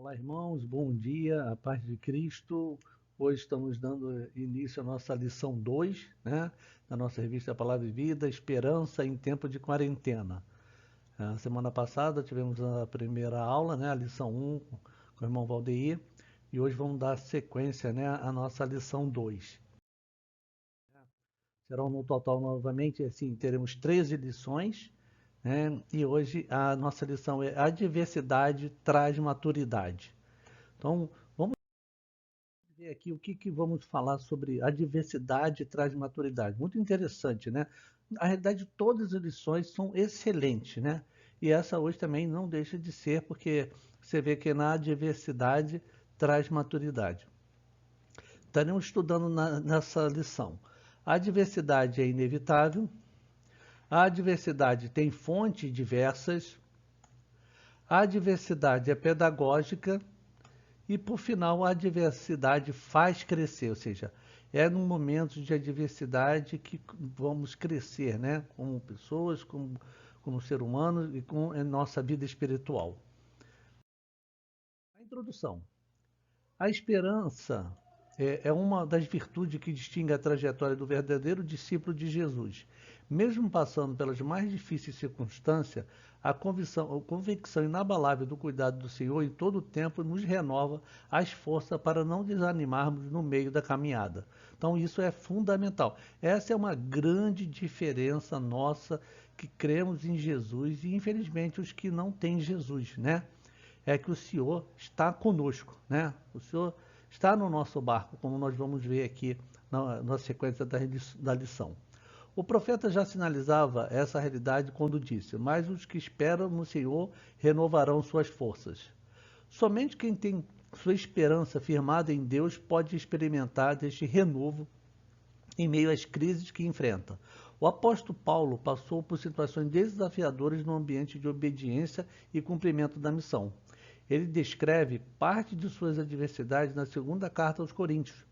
Olá, irmãos, bom dia, a paz de Cristo. Hoje estamos dando início à nossa lição 2, né, da nossa revista Palavra e Vida, Esperança em Tempo de Quarentena. A semana passada tivemos a primeira aula, né, a lição 1 com o irmão Valdeir, e hoje vamos dar sequência, né, à nossa lição 2. Serão no total, novamente, assim, teremos 13 lições, né, e hoje a nossa lição é A Diversidade Traz Maturidade. Então, vamos ver aqui o que vamos falar sobre a diversidade traz maturidade. Muito interessante, né? Na realidade, todas as lições são excelentes, né? E essa hoje também não deixa de ser, porque você vê que na diversidade traz maturidade. Estaremos estudando nessa lição. A diversidade é inevitável, a diversidade tem fontes diversas, a diversidade é pedagógica. E, por final, a adversidade faz crescer, ou seja, é num momento de adversidade que vamos crescer, né? Como pessoas, como ser humano e com a nossa vida espiritual. A introdução. A esperança é uma das virtudes que distingue a trajetória do verdadeiro discípulo de Jesus. Mesmo passando pelas mais difíceis circunstâncias, a convicção inabalável do cuidado do Senhor em todo o tempo nos renova as forças para não desanimarmos no meio da caminhada. Então isso é fundamental. Essa é uma grande diferença nossa que cremos em Jesus e infelizmente os que não têm Jesus, né? É que o Senhor está conosco, né? O Senhor está no nosso barco, como nós vamos ver aqui na sequência da lição. O profeta já sinalizava essa realidade quando disse: mas os que esperam no Senhor renovarão suas forças. Somente quem tem sua esperança firmada em Deus pode experimentar deste renovo em meio às crises que enfrenta. O apóstolo Paulo passou por situações desafiadoras no ambiente de obediência e cumprimento da missão. Ele descreve parte de suas adversidades na segunda carta aos Coríntios.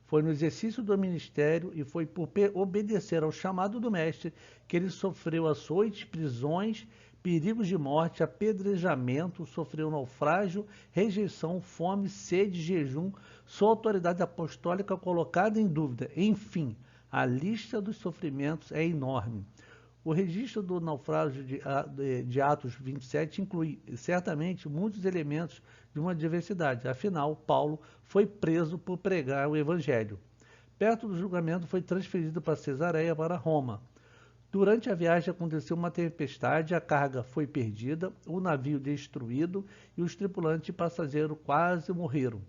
Foi no exercício do ministério e foi por obedecer ao chamado do Mestre que ele sofreu açoites, prisões, perigos de morte, apedrejamento, sofreu naufrágio, rejeição, fome, sede, jejum, sua autoridade apostólica colocada em dúvida. Enfim, a lista dos sofrimentos é enorme. O registro do naufrágio de Atos 27 inclui certamente muitos elementos de uma diversidade. Afinal, Paulo foi preso por pregar o Evangelho. Perto do julgamento, foi transferido para Cesareia para Roma. Durante a viagem aconteceu uma tempestade, a carga foi perdida, o navio destruído e os tripulantes e passageiros quase morreram.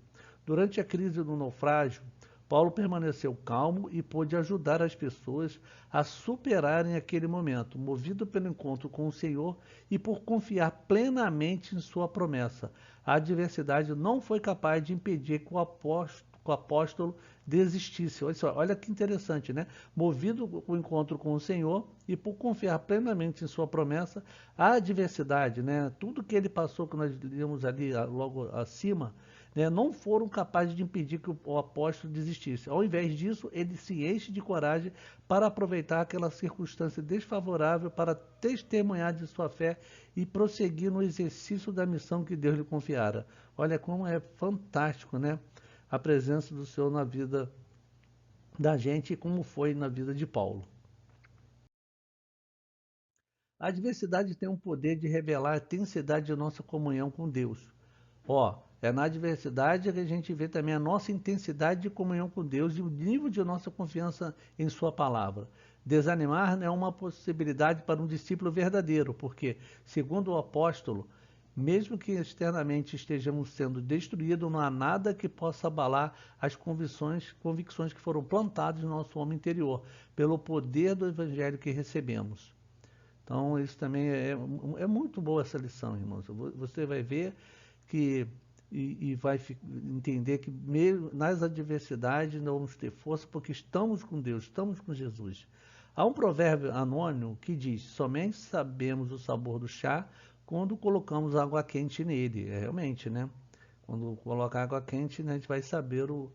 Durante a crise do naufrágio, Paulo permaneceu calmo e pôde ajudar as pessoas a superarem aquele momento, movido pelo encontro com o Senhor e por confiar plenamente em sua promessa. A adversidade não foi capaz de impedir que o apóstolo desistisse. Olha que interessante, né? Movido o encontro com o Senhor e por confiar plenamente em sua promessa, a adversidade, né? Tudo que ele passou, que nós lemos ali logo acima, né, não foram capazes de impedir que o apóstolo desistisse. Ao invés disso, ele se enche de coragem para aproveitar aquela circunstância desfavorável para testemunhar de sua fé e prosseguir no exercício da missão que Deus lhe confiara. Olha como é fantástico, né? A presença do Senhor na vida da gente e como foi na vida de Paulo. A adversidade tem o poder de revelar a intensidade de nossa comunhão com Deus. É na adversidade que a gente vê também a nossa intensidade de comunhão com Deus e o nível de nossa confiança em Sua palavra. Desanimar é uma possibilidade para um discípulo verdadeiro, porque, segundo o apóstolo, mesmo que externamente estejamos sendo destruídos, não há nada que possa abalar as convicções que foram plantadas no nosso homem interior, pelo poder do evangelho que recebemos. Então, isso também é muito boa essa lição, irmãos. Você vai ver que e vai entender que mesmo nas adversidades não vamos ter força porque estamos com Deus, estamos com Jesus. Há um provérbio anônimo que diz: somente sabemos o sabor do chá quando colocamos água quente nele. É realmente, né? Quando colocar água quente, né, a gente vai saber o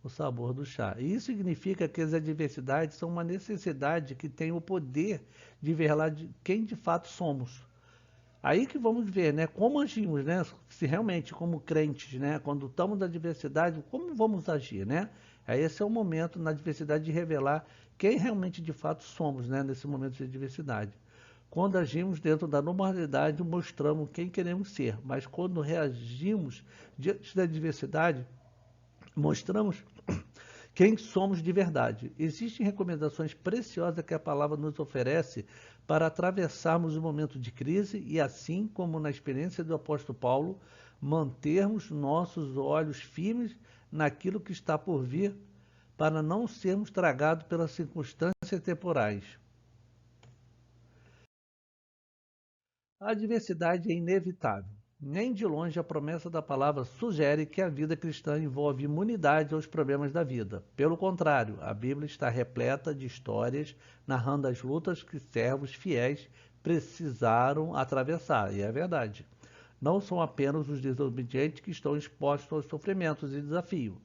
sabor do chá. E isso significa que as adversidades são uma necessidade que tem o poder de revelar quem de fato somos. Aí que vamos ver, né, como agimos, né, se realmente como crentes, né, quando estamos na diversidade, como vamos agir, né? Aí esse é o momento na diversidade de revelar quem realmente de fato somos, né, nesse momento de diversidade. Quando agimos dentro da normalidade, mostramos quem queremos ser, mas quando reagimos diante da diversidade, mostramos quem somos de verdade. Existem recomendações preciosas que a palavra nos oferece para atravessarmos o momento de crise e, assim como na experiência do apóstolo Paulo, mantermos nossos olhos firmes naquilo que está por vir, para não sermos tragados pelas circunstâncias temporais. A adversidade é inevitável. Nem de longe a promessa da palavra sugere que a vida cristã envolve imunidade aos problemas da vida. Pelo contrário, a Bíblia está repleta de histórias narrando as lutas que servos fiéis precisaram atravessar. E é verdade. Não são apenas os desobedientes que estão expostos aos sofrimentos e desafios.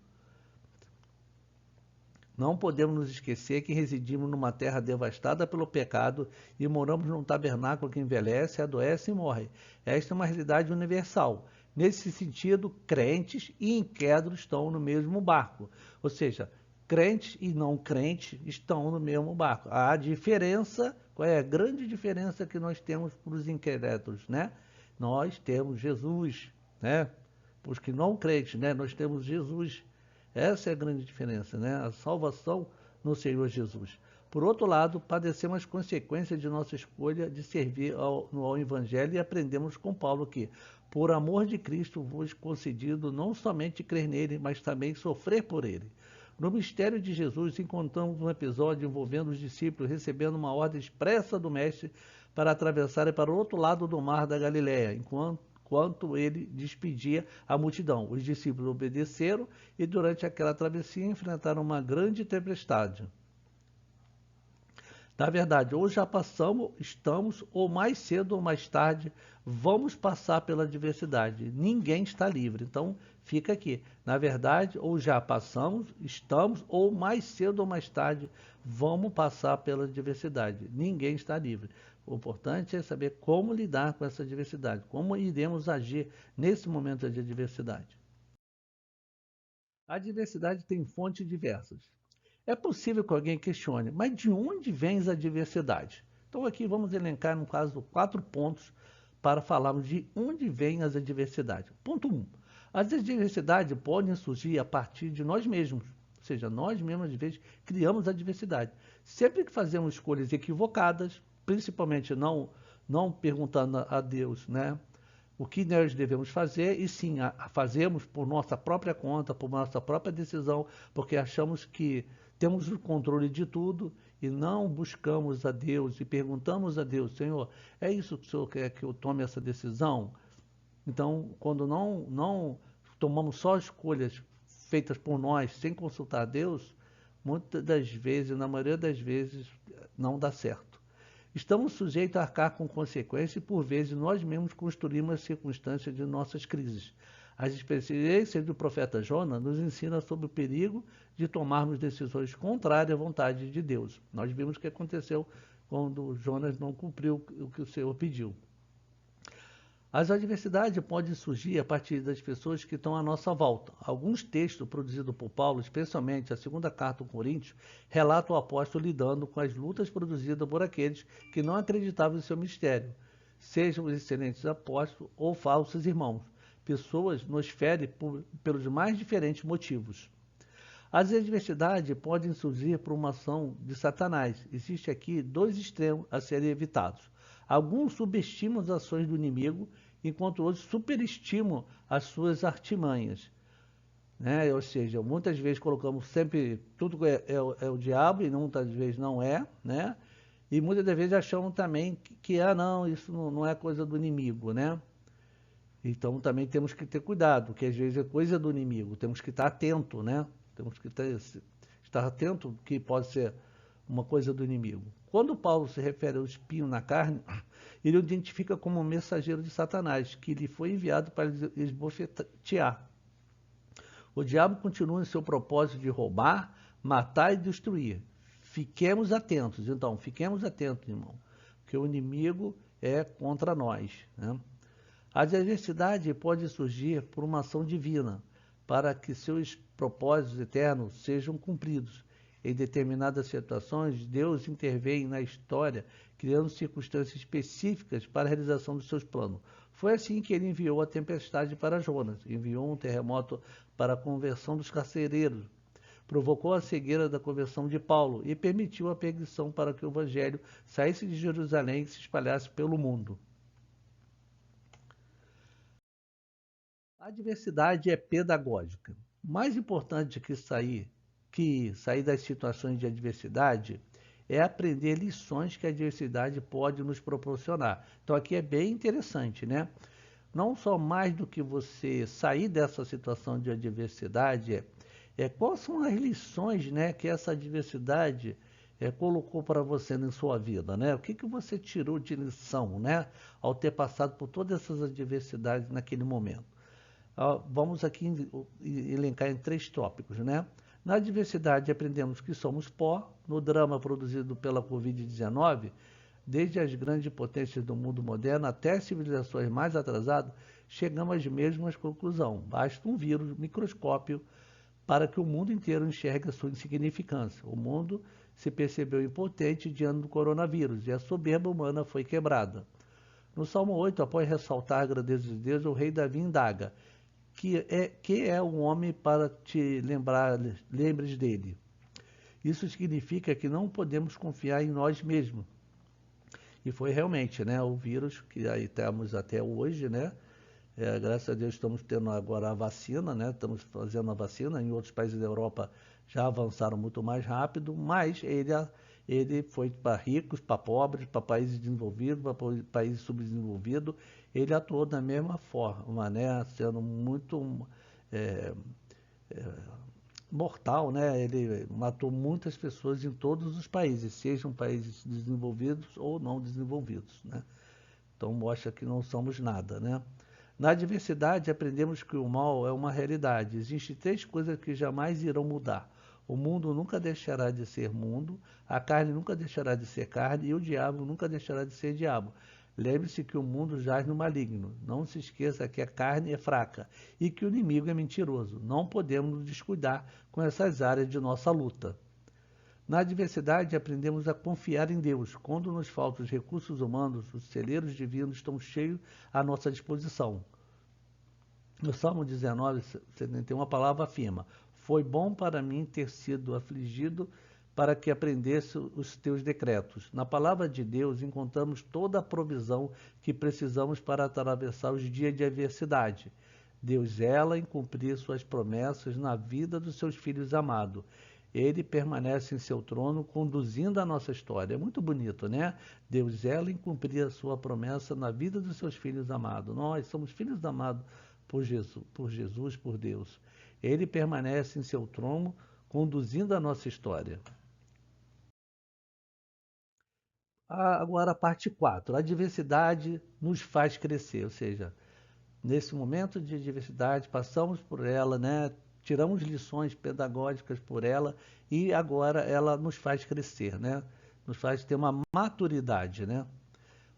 Não podemos nos esquecer que residimos numa terra devastada pelo pecado e moramos num tabernáculo que envelhece, adoece e morre. Esta é uma realidade universal. Nesse sentido, crentes e incrédulos estão no mesmo barco. Ou seja, crentes e não crentes estão no mesmo barco. A diferença, qual é a grande diferença que nós temos para os incrédulos, né? Nós temos Jesus, né? Para os que não crentes, né? Nós temos Jesus. Essa é a grande diferença, né? A salvação no Senhor Jesus. Por outro lado, padecemos as consequências de nossa escolha de servir ao Evangelho e aprendemos com Paulo que, por amor de Cristo, vos concedido não somente crer nele, mas também sofrer por ele. No mistério de Jesus, encontramos um episódio envolvendo os discípulos recebendo uma ordem expressa do Mestre para atravessarem para o outro lado do mar da Galiléia, enquanto ele despedia a multidão. Os discípulos obedeceram e durante aquela travessia enfrentaram uma grande tempestade. Na verdade, ou já passamos, estamos, ou mais cedo ou mais tarde, vamos passar pela adversidade. Ninguém está livre. Então, fica aqui. Na verdade, ou já passamos, estamos, ou mais cedo ou mais tarde, vamos passar pela adversidade. Ninguém está livre. O importante é saber como lidar com essa adversidade, como iremos agir nesse momento de adversidade. A adversidade tem fontes diversas. É possível que alguém questione, mas de onde vem a diversidade? Então aqui vamos elencar, no caso, 4 pontos para falarmos de onde vêm as adversidades. Ponto 1. As adversidades podem surgir a partir de nós mesmos, ou seja, nós mesmos, às vezes, criamos a adversidade. Sempre que fazemos escolhas equivocadas, principalmente não perguntando a Deus, né, o que nós devemos fazer, e sim, fazemos por nossa própria conta, por nossa própria decisão, porque achamos que temos o controle de tudo e não buscamos a Deus e perguntamos a Deus, Senhor, é isso que o Senhor quer que eu tome essa decisão? Então, quando não tomamos só escolhas feitas por nós, sem consultar a Deus, muitas das vezes, na maioria das vezes, não dá certo. Estamos sujeitos a arcar com consequências e, por vezes, nós mesmos construímos as circunstâncias de nossas crises. As experiências do profeta Jonas nos ensinam sobre o perigo de tomarmos decisões contrárias à vontade de Deus. Nós vimos o que aconteceu quando Jonas não cumpriu o que o Senhor pediu. As adversidades podem surgir a partir das pessoas que estão à nossa volta. Alguns textos produzidos por Paulo, especialmente a segunda carta aos Coríntios, relatam o apóstolo lidando com as lutas produzidas por aqueles que não acreditavam em seu mistério, sejam excelentes apóstolos ou falsos irmãos. Pessoas nos ferem pelos mais diferentes motivos. As adversidades podem surgir por uma ação de Satanás. Existem aqui 2 extremos a serem evitados. Alguns subestimam as ações do inimigo, enquanto outros superestimam as suas artimanhas. Né? Ou seja, muitas vezes colocamos sempre tudo é o diabo e muitas vezes não é, né? E muitas das vezes achamos também que não, isso não é coisa do inimigo, né? Então também temos que ter cuidado, porque às vezes é coisa do inimigo, temos que estar atento, né? Temos que estar atento que pode ser uma coisa do inimigo. Quando Paulo se refere ao espinho na carne, ele o identifica como um mensageiro de Satanás, que lhe foi enviado para esbofetear. O diabo continua em seu propósito de roubar, matar e destruir. Fiquemos atentos, então, fiquemos atentos, irmão, porque o inimigo, é contra nós, né? A adversidade pode surgir por uma ação divina, para que seus propósitos eternos sejam cumpridos. Em determinadas situações, Deus intervém na história, criando circunstâncias específicas para a realização dos seus planos. Foi assim que ele enviou a tempestade para Jonas, enviou um terremoto para a conversão dos carcereiros, provocou a cegueira da conversão de Paulo e permitiu a perseguição para que o evangelho saísse de Jerusalém e se espalhasse pelo mundo. A diversidade é pedagógica. Mais importante que sair das situações de adversidade é aprender lições que a diversidade pode nos proporcionar. Então aqui é bem interessante, né? Não só mais do que você sair dessa situação de adversidade, quais são as lições, né, que essa adversidade colocou para você na sua vida, né? O que você tirou de lição, né, ao ter passado por todas essas adversidades naquele momento? Vamos aqui elencar em 3 tópicos, né? Na adversidade aprendemos que somos pó. No drama produzido pela Covid-19, desde as grandes potências do mundo moderno até as civilizações mais atrasadas, chegamos às mesmas conclusões. Basta um vírus microscópio para que o mundo inteiro enxergue a sua insignificância. O mundo se percebeu impotente diante do coronavírus e a soberba humana foi quebrada. No Salmo 8, após ressaltar a grandeza de Deus, o rei Davi indaga: que é um homem para te lembres dele? Isso significa que não podemos confiar em nós mesmos. E foi realmente, né, o vírus que aí temos até hoje, né? Graças a Deus estamos tendo agora a vacina, né? Estamos fazendo a vacina. Em outros países da Europa já avançaram muito mais rápido, mas ele foi para ricos, para pobres, para países desenvolvidos, para países subdesenvolvidos. Ele atuou da mesma forma, né? Sendo muito mortal, né? Ele matou muitas pessoas em todos os países, sejam países desenvolvidos ou não desenvolvidos, né? Então mostra que não somos nada, né? Na adversidade, aprendemos que o mal é uma realidade. Existem 3 coisas que jamais irão mudar. O mundo nunca deixará de ser mundo, a carne nunca deixará de ser carne e o diabo nunca deixará de ser diabo. Lembre-se que o mundo jaz no maligno. Não se esqueça que a carne é fraca e que o inimigo é mentiroso. Não podemos nos descuidar com essas áreas de nossa luta. Na adversidade, aprendemos a confiar em Deus. Quando nos faltam os recursos humanos, os celeiros divinos estão cheios à nossa disposição. No Salmo 19, 71, a palavra afirma: foi bom para mim ter sido afligido para que aprendesse os teus decretos. Na palavra de Deus encontramos toda a provisão que precisamos para atravessar os dias de adversidade. Deus zela em cumprir suas promessas na vida dos seus filhos amados. Ele permanece em seu trono, conduzindo a nossa história. É muito bonito, né? Deus zela em cumprir a sua promessa na vida dos seus filhos amados. Nós somos filhos amados por Jesus, por Deus. Ele permanece em seu trono, conduzindo a nossa história. Agora a parte 4. A diversidade nos faz crescer, ou seja, nesse momento de diversidade, passamos por ela, né? Tiramos lições pedagógicas por ela e agora ela nos faz crescer, né? Nos faz ter uma maturidade, né?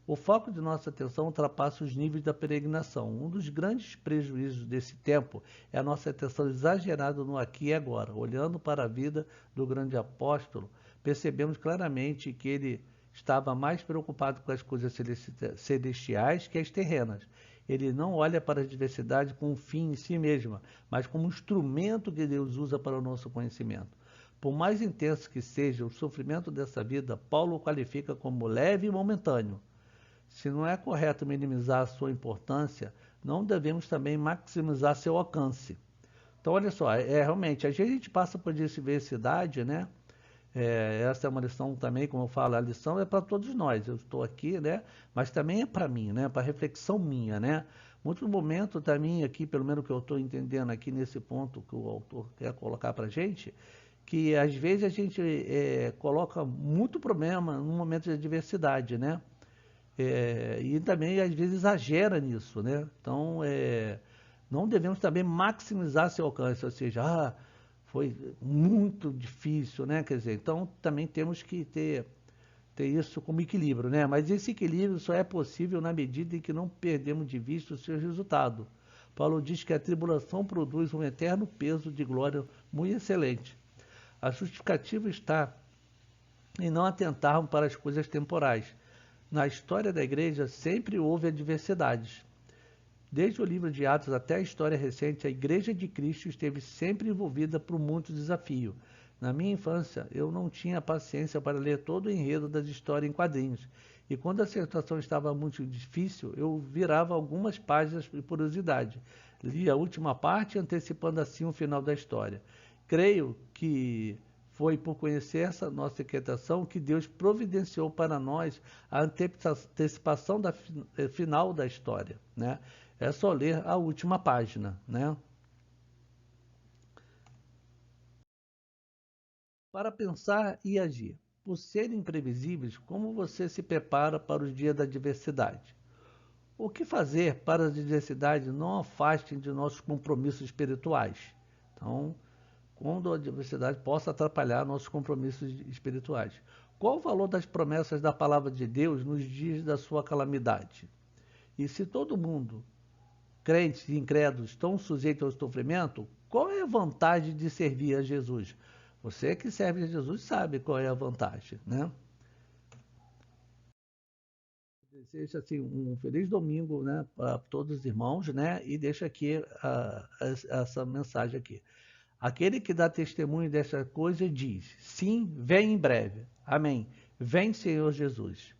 O foco de nossa atenção ultrapassa os níveis da peregrinação. Um dos grandes prejuízos desse tempo é a nossa atenção exagerada no aqui e agora. Olhando para a vida do grande apóstolo, percebemos claramente que ele estava mais preocupado com as coisas celestiais que as terrenas. Ele não olha para a diversidade como um fim em si mesma, mas como um instrumento que Deus usa para o nosso conhecimento. Por mais intenso que seja o sofrimento dessa vida, Paulo o qualifica como leve e momentâneo. Se não é correto minimizar a sua importância, não devemos também maximizar seu alcance. Então, olha só, realmente, a gente passa por diversidade, né? Essa é uma lição também, como eu falo, a lição é para todos nós. Eu estou aqui, né? Mas também é para mim, né? Para reflexão minha, né? Muito momento também aqui, pelo menos que eu estou entendendo aqui nesse ponto que o autor quer colocar para a gente, que às vezes a gente coloca muito problema num momento de adversidade, né? E também às vezes exagera nisso, né? Então, não devemos também maximizar seu alcance, ou seja, foi muito difícil, né? Quer dizer, então também temos que ter ter isso como equilíbrio, né? Mas esse equilíbrio só é possível na medida em que não perdemos de vista o seu resultado. Paulo diz que a tribulação produz um eterno peso de glória muito excelente. A justificativa está em não atentarmos para as coisas temporais. Na história da igreja sempre houve adversidades. Desde o livro de Atos até a história recente, a Igreja de Cristo esteve sempre envolvida por muito desafio. Na minha infância, eu não tinha paciência para ler todo o enredo das histórias em quadrinhos. E quando a situação estava muito difícil, eu virava algumas páginas por curiosidade. Li a última parte, antecipando assim o final da história. Creio que foi por conhecer essa nossa inquietação que Deus providenciou para nós a antecipação da final da história, né? É só ler a última página, né? Para pensar e agir. Por serem imprevisíveis, como você se prepara para os dias da adversidade? O que fazer para as adversidades não afastem de nossos compromissos espirituais? Então, quando a adversidade possa atrapalhar nossos compromissos espirituais. Qual o valor das promessas da palavra de Deus nos dias da sua calamidade? E se todo mundo, crentes e incrédulos, estão sujeitos ao sofrimento, qual é a vantagem de servir a Jesus? Você que serve a Jesus sabe qual é a vantagem, né? Desejo assim, um feliz domingo, né, para todos os irmãos, né? E deixa aqui essa mensagem aqui. Aquele que dá testemunho dessa coisa diz: sim, vem em breve. Amém. Vem, Senhor Jesus.